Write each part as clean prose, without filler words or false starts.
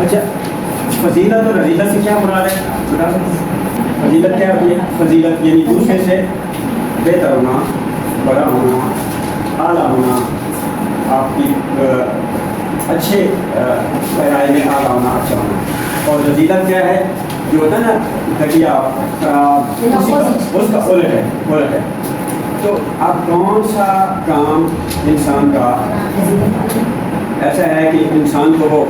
اچھا فضیلت اور رضیلت سے کیا مراد ہے بتا سکتے ہیں؟ فضیلت کیا ہوتی ہے؟ فضیلت یعنی دوسرے سے بہتر ہونا، بڑا ہونا، اعلیٰ ہونا، آپ کی اچھے پیرائے میں اعلیٰ ہونا، اچھا ہونا. اور رضیلت کیا ہے؟ جو ہوتا ہے نا گھٹیا خراب، اس کا الٹ ہے. تو اب کون سا کام انسان کا ایسا ہے کہ انسان کو وہ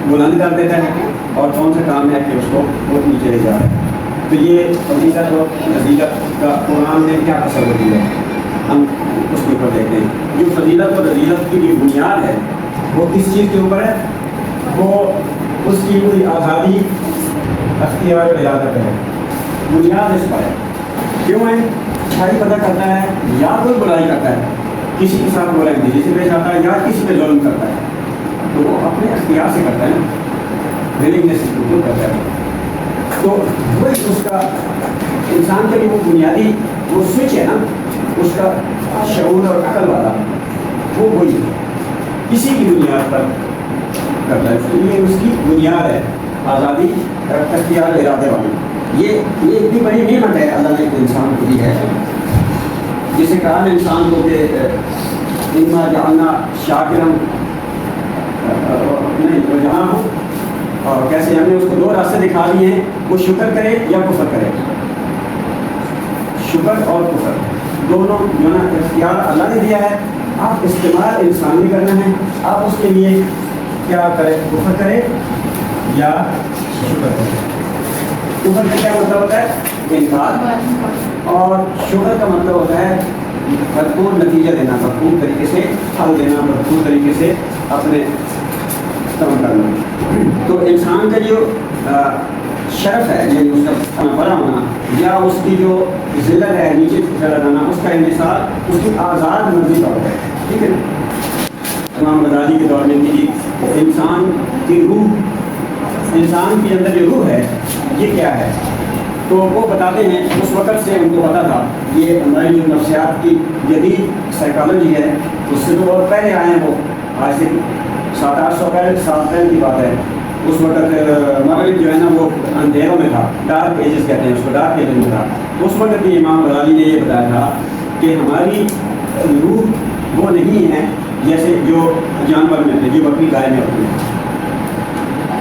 بلند کر دیتا ہے اور کون سا کام ہے کہ اس کو بہت نیچے لے جا رہا ہے؟ تو یہ فضیلت اور رذیلت کا قرآن نے کیا تصور دیا ہے، ہم اس کے اوپر دیکھتے ہیں. جو فضیلت اور رذیلت کی جو بنیاد ہے وہ کس چیز کے اوپر ہے؟ وہ اس کی پوری آزادی، اختیار اور ارادت ہے. بنیاد اس پر ہے. کیوں ہے؟ اچھائی پتہ کرتا ہے یا کوئی برائی کرتا ہے، کسی کے ساتھ برا اندیشی سے پیش آتا ہے یا کسی پہ ظلم کرتا ہے، تو وہ اپنے اختیار سے کرتا ہے نا، ولنگنیس سے بالکل کرتا ہے. تو وہی اس کا انسان کے لیے وہ بنیادی وہ سوئچ ہے نا، اس کا شعور اور عقل والا، وہ وہی ہے، کسی کی بنیاد پر کرتا ہے. تو یہ اس کی بنیاد ہے، آزادی، اختیار، ارادے والی. یہ اتنی بڑی نعمت ہے اللہ نے انسان کو دی ہے، جسے کہا نا انسان کو کہ انا جعلنا شاکرا نہیں جہاں ہو، اور کیسے ہم نے اس کو دو راستے دکھا دیے ہیں، وہ شکر کرے یا کفر کرے. شکر اور کفر دونوں جو نا اختیار اللہ نے دیا ہے، آپ استعمال انسان بھی کرنا ہے. آپ اس کے لیے کیا کرے، کفر کرے یا شکر کرے. کفر کا کیا مطلب ہوتا ہے؟ انکار. اور شکر کا مطلب ہوتا ہے بھرپور نتیجہ دینا، بھرپور طریقے سے پھل دینا، بھرپور طریقے سے اپنے کام کرنا. تو انسان کا جو شرف ہے، یعنی اس کا بڑا ہونا یا اس کی جو ذلت ہے، نیچے چلا جانا، اس کا انحصار اس کی آزاد مرضی کا ہوتا ہے. ٹھیک ہے نا؟ امام غزالی کے دور میں بھی انسان کی روح، انسان کے اندر جو روح ہے یہ کیا ہے، تو وہ بتاتے ہیں اس وقت سے ان کو پتا تھا. یہ ہماری جو نفسیات کی جدید سائیکالوجی ہے اس سے تو بہت پہلے آئے ہیں، وہ آج سے 700-800 سال پہلے کی بات ہے. اس وقت مغرب جو ہے نا وہ اندھیروں میں تھا، ڈارک ایجز کہتے ہیں اس کو، ڈارک ایجز میں تھا. اس وقت بھی امام غزالی نے یہ بتایا تھا کہ ہماری روح وہ نہیں ہے جیسے جو جانور میں جو بکری گائے میں ہوتی ہے.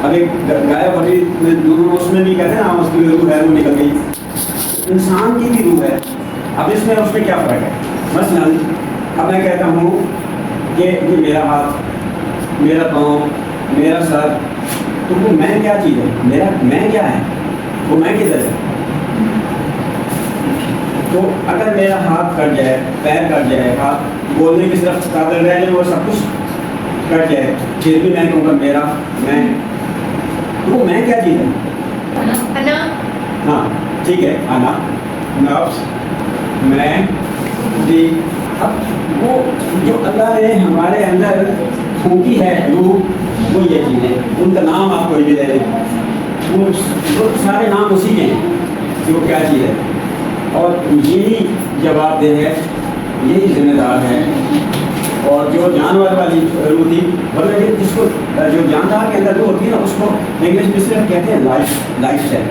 اب ایک گائے بکری دونوں اس میں بھی کہتے ہیں نا اس کی روح ہے وہ نکل گئی. انسان کی بھی روح ہے. اب اس میں اس میں کیا فرق ہے؟ مثلا اب میں کہتا ہوں کہ یہ میرا ہاتھ، میرا پاؤں، میرا سر، تو وہ میں کیا چیز ہے؟ میرا میں کیا ہے؟ وہ میں کدھر ہے؟ تو اگر میرا ہاتھ کٹ جائے، پیر کٹ جائے، ہاتھ بولنے کی صرف قابل رہ جائے، وہ سب کچھ کٹ جائے، پھر بھی میں کہوں گا میرا میں، تو وہ میں کیا چیز ہے؟ انا. ہاں ٹھیک ہے، انا، نفس، میں، دی. اب وہ جو اللہ نے ہمارے اندر پھونکی ہے روح، وہ یہ چیزیں، ان کا نام آپ کوئی بھی دے دیں، وہ سارے نام اسی کے ہیں کہ وہ کیا چیز ہے. اور یہی جواب دہ ہے، یہی ذمہ دار ہے. اور جو جانور والی روح تھی، ورنہ جس کو جو جاندار کے اندر روح ہوتی ہے نا، اس کو انگلش میں صرف کہتے ہیں لائف سیل.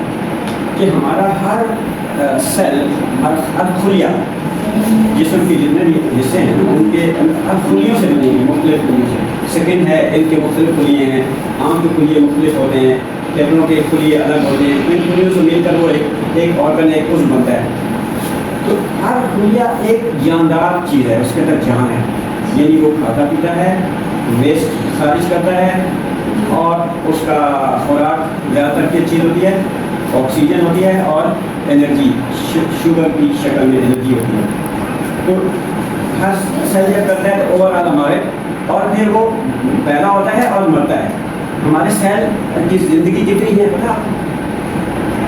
کہ ہمارا ہر سیل، ہر خلیہ، جسم کے جتنے بھی حصے ہیں ان کے ہر خلیوں سے بنے ہیں، مختلف خلیوں سے. سکن ہے، ان کے مختلف خلیے ہیں، آنکھ کے خلیے مختلف ہوتے ہیں، پھیپھڑوں کے خلیے الگ ہوتے ہیں. ان خلیوں سے مل کر وہ ایک آرگن، ایک عضو بنتا ہے. تو ہر خلیہ ایک جاندار چیز ہے، اس کے اندر جان ہے. یعنی وہ کھاتا پیتا ہے، ویسٹ خارج کرتا ہے، اور اس کا خوراک زیادہ تر کی چیز ہوتی ہے، آکسیجن ہوتی ہے اور انرجی، شوگر کی شکل میں انرجی ہوتی ہے. تو ہر سیل کرتا ہے تو اوور آل ہمارے، اور پھر وہ پیدا ہوتا ہے اور مرتا ہے. ہمارے سیل کی زندگی کتنی ہے پتہ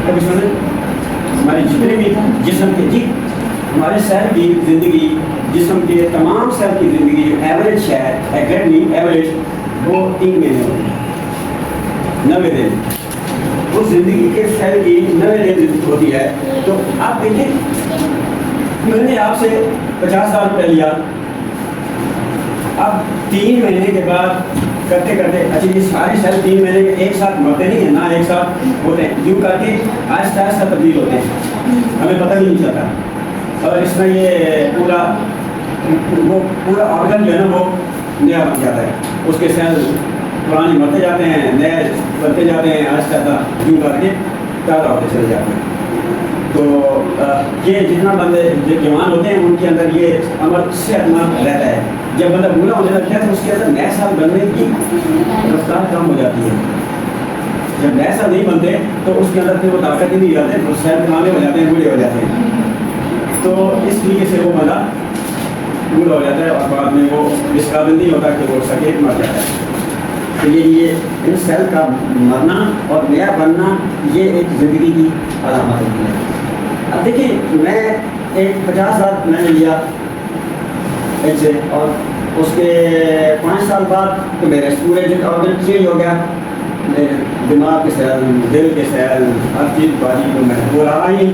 کبھی سنیں؟ ہمارے جتنے بھی جسم کے، جی ہمارے سیل کی زندگی، جسم کے تمام سیل کی زندگی جو ایوریج ہے، اکیڈمی ایوریج، وہ 3 مہینے ہوتی ہے، 90 دن. اس زندگی کے سیل کی 90 دن ہوتی ہے. تو آپ دیکھیں، میں نے آپ سے 50 سال روپے لیا، اب 3 مہینے کے بعد کرتے کرتے اچھا یہ سارے سیل 3 مہینے کے ایک ساتھ مرتے نہیں ہیں نا، ایک ساتھ ہوتے ہیں، یوں کر کے آہستہ آہستہ تبدیل ہوتے ہیں، ہمیں پتہ بھی نہیں چلتا، اور اس میں یہ پورا آرگن جو ہے نا وہ نیا بن جاتا ہے، اس کے سیل پرانے مرتے جاتے ہیں، نئے بنتے جاتے ہیں، آہستہ آہستہ یوں کر کے پیدا ہوتے چلے جاتے ہیں۔ تو یہ جتنا بندے جوان ہوتے ہیں ان کے اندر یہ عمل صحت مند رہتا ہے، جب بندہ بوڑھا ہونے لگتا ہے تو اس کے اندر نئے سال بننے کی رفتار کم ہو جاتی ہے، جب نئے سال نہیں بنتے تو اس کے اندر پھر وہ طاقت ہی نہیں جاتے، تو صحت پرانے ہو جاتے ہیں، بوڑھے ہو جاتے ہیں، تو اس طریقے سے وہ بندہ بوڑھا ہو جاتا ہے اور بعد میں وہ اس قابل نہیں ہوتا کہ وہ سکے مر جاتا ہے۔ تو یہ ان سیل کا مرنا اور نیا بننا یہ ایک زندگی کی علامت ہوتی ہے۔ اب دیکھیں میں ایک 50,000 میں نے لیا ایک سے، اور اس کے 5 سال بعد تو میرے پورے جو آرگن چینج ہو گیا، میرے دماغ کے سیل، دل کے سیل، ہر چیز بازی کو میں وہ رہا ہی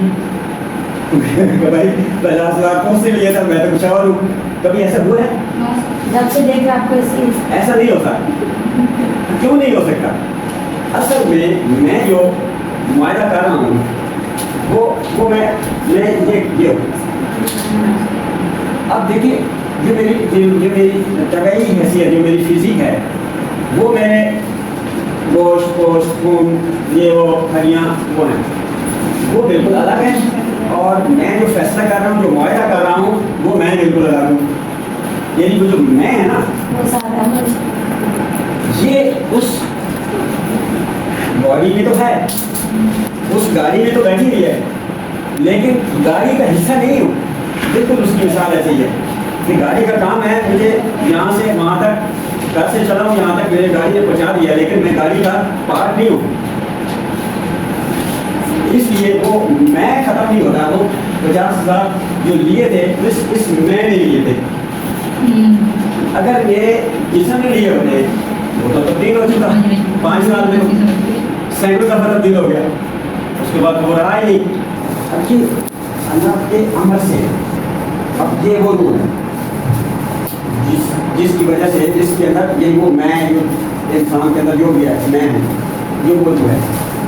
بھائی 50,000 کون سے لیا تھا، میں تو کچھ اور ہوں۔ کبھی ایسا ہوا ہے؟ جب سے دیکھ آپ کو ایسا نہیں ہوتا، کیوں نہیں ہو سکتا؟ اصل میں جو معاہدہ کر رہا ہوں وہ میں یہ اب دیکھیے جو میری طبعی حیثیت، جو میری فزیک ہے، وہ میرے گوشت پوشت خون یہ وہ ہڈیاں وہ ہیں، وہ بالکل الگ ہے، اور میں جو فیصلہ کر رہا ہوں، جو معاہدہ کر رہا ہوں، وہ میں بالکل الگ ہوں، یعنی وہ جو میں ہے نا یہ اس باڈی میں تو ہے، اس گاڑی میں تو بیٹھی ہوئی ہے، لیکن گاڑی کا حصہ نہیں ہوں۔ بالکل اس کی مثال ایسی ہے کہ گاڑی کا کام ہے مجھے یہاں سے وہاں تک گھر سے چلا ہوں، یہاں تک میرے گاڑی نے پہنچا دیا، لیکن میں گاڑی کا پارٹ نہیں ہوں، اس لیے وہ میں ختم نہیں ہوتا۔ وہ 50,000 جو لیے تھے اس میں نے لیے تھے، اگر میرے جسم نے لیے ہوتے وہ تو تبدیل ہو چکا، 5 سال میں سینکڑوں دفعہ تبدیل ہو گیا، اس کے بعد وہ رہا ہی نہیں۔ اب یہ اللہ کے امر سے اب یہ وہ رول ہے جس کی وجہ سے جس کے اندر یہ وہ میں جو انسان کے اندر جو بھی ہے میں ہوں، یہ وہ جو ہے،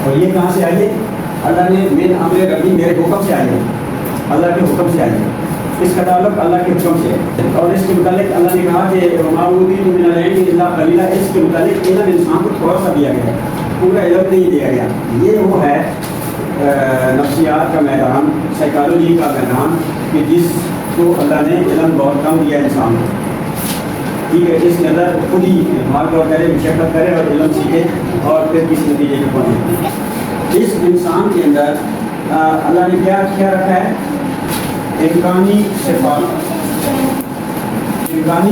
اور یہ کہاں سے آئیے؟ اللہ نے میرے امر ربی میرے حکم سے آئیے، اللہ کے حکم سے آئیے، اس کا تعلق اللہ کے حکم سے ہے، اور اس کے متعلق اللہ نے کہا کہ من العلم الا قلیلا، اس کے متعلق علم انسان کو تھوڑا سا دیا گیا، پورا علم نہیں دیا گیا۔ یہ وہ ہے نفسیات کا میدان، سائیکالوجی کا میدان، کہ جس کو اللہ نے علم بہت کم دیا انسان کو، ٹھیک ہے، اس کے اندر خود ہی بھاگ دور کرے، مشقت کرے اور علم سیکھے اور پھر کسی نتیجے پہ پہنچے۔ اس انسان کے اندر اللہ نے کیا رکھا ہے؟ امکانی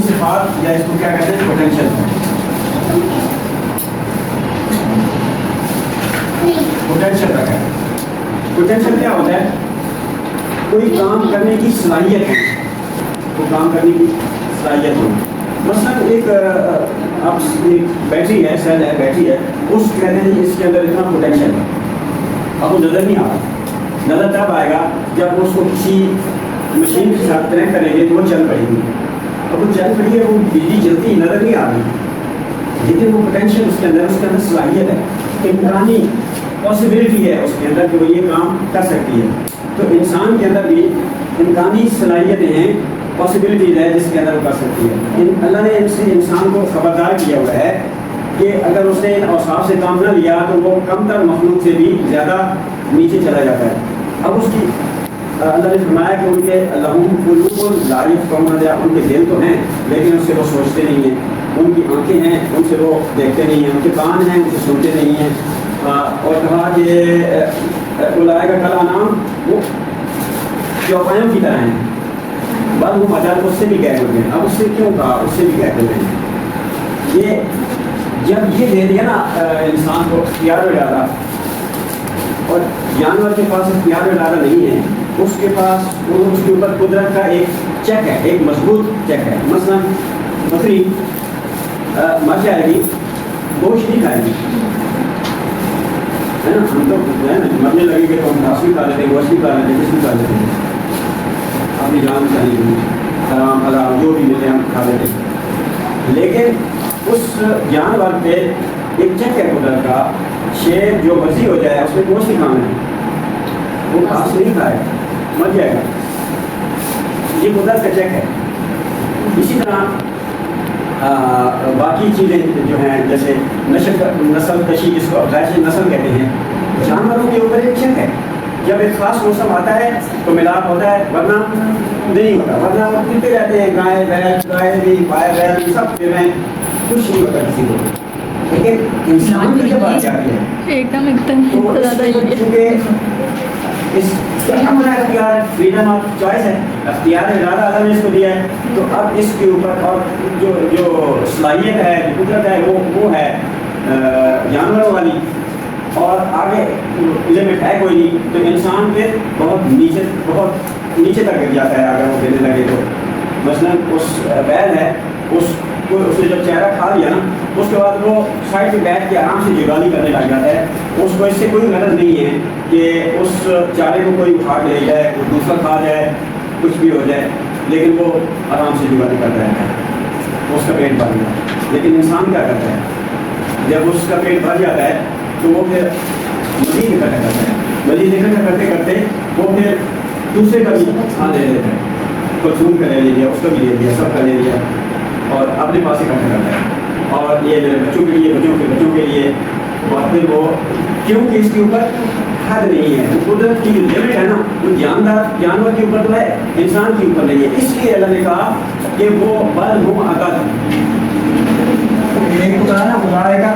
صفات یا اس کو کیا کہتے ہیں؟ پوٹینشیل۔ پوٹینشیل رکھا ہے۔ پوٹینشیل کیا ہوتا ہے؟ کوئی کام کرنے کی صلاحیت ہے، وہ کام کرنے کی صلاحیت ہو، مثلا ایک بیٹری ہے، سیل ہے، بیٹری ہے، اس کہتے ہیں اس کے اندر اتنا پوٹینشیل ہے، اب وہ نظر نہیں آ رہا، نظر تب آئے گا جب اس کو کسی مشین کے ساتھ کنیکٹ کریں گے تو وہ چل پڑے گی، اب وہ چل پڑی ہے، وہ بجلی چلتی نظر نہیں آ رہی، لیکن وہ پوٹینشیل اس کے اندر صلاحیت ہے، امکانی پاسبلٹی ہے اس کے اندر کہ وہ یہ کام کر سکتی ہے۔ تو انسان کے اندر بھی امکانی صلاحیتیں ہیں، پاسبلٹیز ہے جس کے اندر وہ کر سکتی ہے۔ اللہ نے اس سے انسان کو خبردار کیا ہوا ہے کہ اگر اس نے ان اوصاف سے کام نہ لیا تو وہ کم تر مخلوق سے بھی زیادہ نیچے چلا جاتا ہے۔ اب اس کی اللہ نے فرمایا کہ ان کے لہم قلوب لا یفقہون بہا، ان کے دل تو ہیں لیکن اس سے وہ سوچتے نہیں ہیں، ان کی آنکھیں ہیں ان سے وہ دیکھتے نہیں ہیں، ان کے کان ہیں ان سے سنتے نہیں ہیں، اور کہا کہ اولئک کالانعام، وہ چوپایوں کی طرح ہیں، بعد وہ مجال اس سے بھی غائب ہو گئے۔ اب اس سے کیوں کہا؟ اس سے بھی غائب ہو گئے۔ یہ جب یہ دے دیا نا انسان کو اختیار و ارادہ، اور جانور کے پاس اختیار و ارادہ نہیں ہے، اس کے پاس اس کے اوپر قدرت کا ایک چیک ہے، ایک مضبوط چیک ہے۔ مثلا بکری مر جائے گی، گوشت نہیں کھائے گی، ہے نا، ہم تو مرنے لگے گے تو ہم گھاس بھی کھا لیتے ہیں، گوشت بھی کھا لیتے ہیں، کچھ بھی کھا لیتے ہیں، اپنی جان چاہیے، حرام حلال جو بھی ملے ہم کھا لیتے ہیں، لیکن اس جانور پہ ایک چیک ہے قدرت کا، شیر جو مرضی ہو جائے اس میں گوشت ہی کھانا ہے، وہ گھاس نہیں کھائے مر جائے گا، یہ قدرت کا چیک ہے۔ اسی طرح باقی چیزیں جو ہیں جیسے نسل کشی جس کو افزائش نسل کہتے ہیں، جانوروں کے اوپر ایک چیک ہے، جب ایک خاص موسم آتا ہے تو ملاپ ہوتا ہے، ورنہ نہیں ہوتا، ورنہ وہ پھرتے رہتے ہیں، گائے بھینس گائے بھی پائے بھینس سب پھر رہے ہیں، کچھ نہیں ہوتا کسی کو۔ لیکن انسان کی جب بات جاتی ہے ایک دم چونکہ اس اپنا اختیار فریڈم آف چوائس ہے، اختیار ارادہ اللہ نے اس کو دیا ہے، تو اب اس کے اوپر اور جو صلاحیت ہے جو قدرت ہے وہ ہے جانوروں والی، اور آگے لمٹ ہے کوئی نہیں، تو انسان پہ بہت نیچے تک گر جاتا ہے اگر وہ دینے لگے تو۔ مثلاً اس بیل ہے، اس نے جب چہرہ کھا لیا نا اس کے بعد وہ سائڈ پہ بیٹھ کے آرام سے جگالی کرنے لگ جاتا ہے، اس کو اس سے کوئی غرض نہیں ہے کہ اس چارے کو کوئی اٹھا کے لے جائے، کوئی دوسرا کھا جائے، کچھ بھی ہو جائے، لیکن وہ آرام سے جگالی کرتا ہے، اس کا پیٹ بھر گیا۔ لیکن انسان کیا کرتا ہے، جب اس کا پیٹ بھر جاتا ہے تو وہ پھر مزید اکٹھا کرتا ہے، مزید اکٹھا کرتے کرتے وہ پھر دوسرے کا بھی کھا لے لیتا ہے، کلثوم کا لے لیا، اس کا بھی لے لیا، سب کا لے لیا، اور اپنے پاس اکٹھا کرتا ہے، اور یہ میرے بچوں کے لیے، بچوں کے بچوں کے لیے، اور پھر وہ کیونکہ اس کے اوپر حد نہیں ہے، قدرت کی جو لمٹ ہے نا وہ جانور کے اوپر تو ہے، انسان کے اوپر نہیں ہے، اس لیے اللہ نے کہا کہ وہ بل ہم عقل، ایک خدا نا خدا رہے گا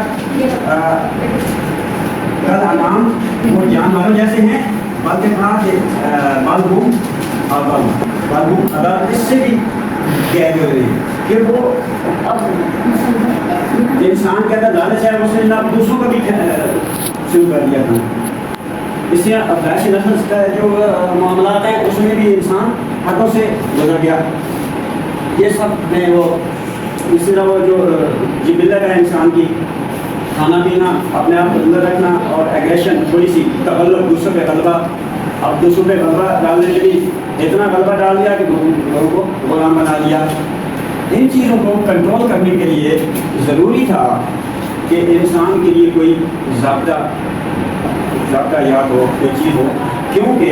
کل علام وہ جانوروں جیسے ہیں، بلکہ کہا کہ بل ہم اگر اس سے بھی کہہ رہے ہیں کہ وہ اب انسان کے اندر لالچ ہے، اس نے اب دوسروں کا بھی شروع کر دیا تھا، اس سے افزائش نسل کا جو معاملات ہیں اس میں بھی انسان حدوں سے گزر گیا۔ یہ سب میں وہ اس طرح وہ جو جبلت ہے انسان کی، کھانا پینا، اپنے آپ کو اندر رکھنا، اور ایگریشن تھوڑی سی تغلب، دوسروں پہ غلبہ، اب دوسروں پہ غلبہ ڈالنے کے لیے اتنا غلبہ ڈال دیا کہ لوگوں کو غلام بنا دیا۔ ان چیزوں کو کنٹرول کرنے کے لیے ضروری تھا کہ انسان کے لیے کوئی ضابطہ یاد ہو، کوئی چیز ہو، کیونکہ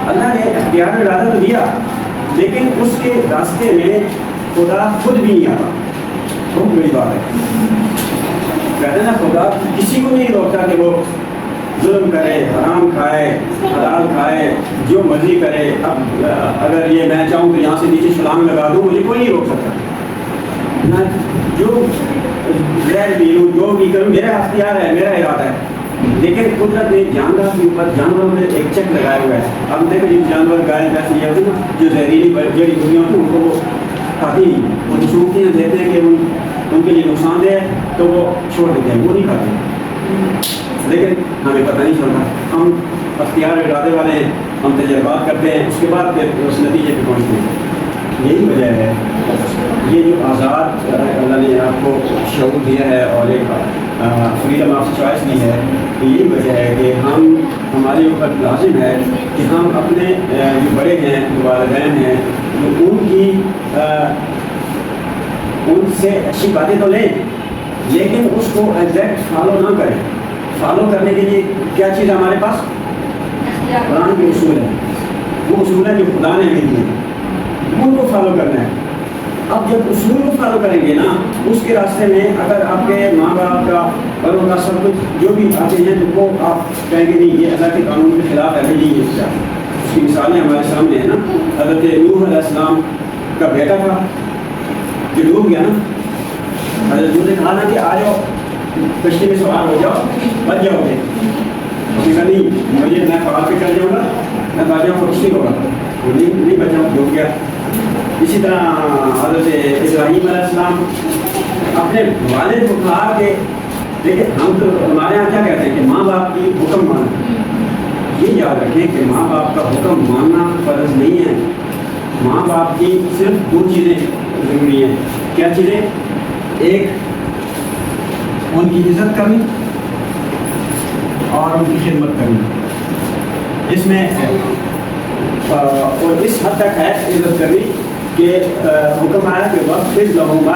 اللہ نے اختیار ارادہ تو دیا لیکن اس کے راستے میں خدا خود بھی نہیں آتا، بہت بڑی بات ہے۔ کہتے ہیں نا خدا کسی کو نہیں روکتا کہ وہ ظلم کرے، حرام کھائے، حلال کھائے، جو مرضی کرے۔ اب اگر یہ میں چاہوں کہ یہاں سے نیچے چھلانگ لگا دوں، مجھے کوئی نہیں روک سکتا، میں جو زہر پی لوں، جو بھی کروں، میرا اختیار ہے، میرا ارادہ ہے۔ لیکن قدرت نے جانور کے اوپر، جانوروں میں ایک چیک لگایا ہوا ہے۔ اب دیکھو جو جانور گائے بھینس یہ ہوتی ہے نا، جو زہریلی جڑی بوٹیاں ہوتی ہیں ان کو وہ کھاتی نہیں، وہ جو سوکھتی ہیں دیکھتے ہیں کہ ان کے لیے نقصان دہ ہے تو وہ چھوڑ دیتے ہیں، وہ نہیں کھاتے، لیکن ہمیں پتہ نہیں چلتا، ہم اختیار ارادے والے ہیں، ہم تجربات کرتے ہیں، اس کے بعد پھر اس نتیجے پہ پہنچتے ہیں۔ یہی وجہ ہے یہ جو آزاد اللہ نے آپ کو شعور دیا ہے اور ایک فریڈم آف چوائس دی ہے، یہی وجہ ہے کہ ہمارے اوپر لازم ہے کہ ہم اپنے جو بڑے ہیں، جو والدین ہیں، ان سے اچھی باتیں تو لیں لیکن اس کو ایگزیکٹ فالو نہ کریں۔ فالو کرنے کے لیے کیا چیز ہے ہمارے پاس؟ قرآن کے اصول ہیں، وہ اصول ہیں جو خدا نے ہمیں دیے، ان کو فالو کرنا ہے۔ اب جب اصول کو فالو کریں گے نا، اس کے راستے میں اگر آپ کے ماں باپ کا اور ان کا سب کچھ جو بھی آتے ہیں تو وہ آپ کہیں گے نہیں یہ اللہ کے قانون کے خلاف ہے، نہیں ہے، اس کی مثالیں ہمارے سامنے ہیں نا۔ حضرت نوح علیہ السلام کا بیٹا تھا جو ڈوب گیا نا، حضرت نوح نے کہا نا کہ آ جاؤ کشتی میں سوار ہو جاؤ، بچ جاؤ گے، اس نے کہا نہیں مجھے میں پہاڑ پہ چڑھ جاؤں گا، میں بچ جاؤں گا، کچھ نہیں ہوگا، وہ نہیں بچ جاؤں، ڈوب گیا۔ اسی طرح حضرت ابراہیم علیہ السلام اپنے والد کو کہا کہ دیکھیں ہم تو ہمارے یہاں کیا کہتے ہیں کہ ماں باپ کی حکم ماننا، یہ یاد رکھیں کہ ماں باپ کا حکم ماننا فرض نہیں ہے، ماں باپ کی صرف دو چیزیں ضروری ہیں۔ کیا چیزیں؟ ایک ان کی عزت کرنی اور ان کی خدمت کرنی، اس میں اور اس حد تک ہے عزت کرنی کہ حکم آیا کہ وقت لہوں گا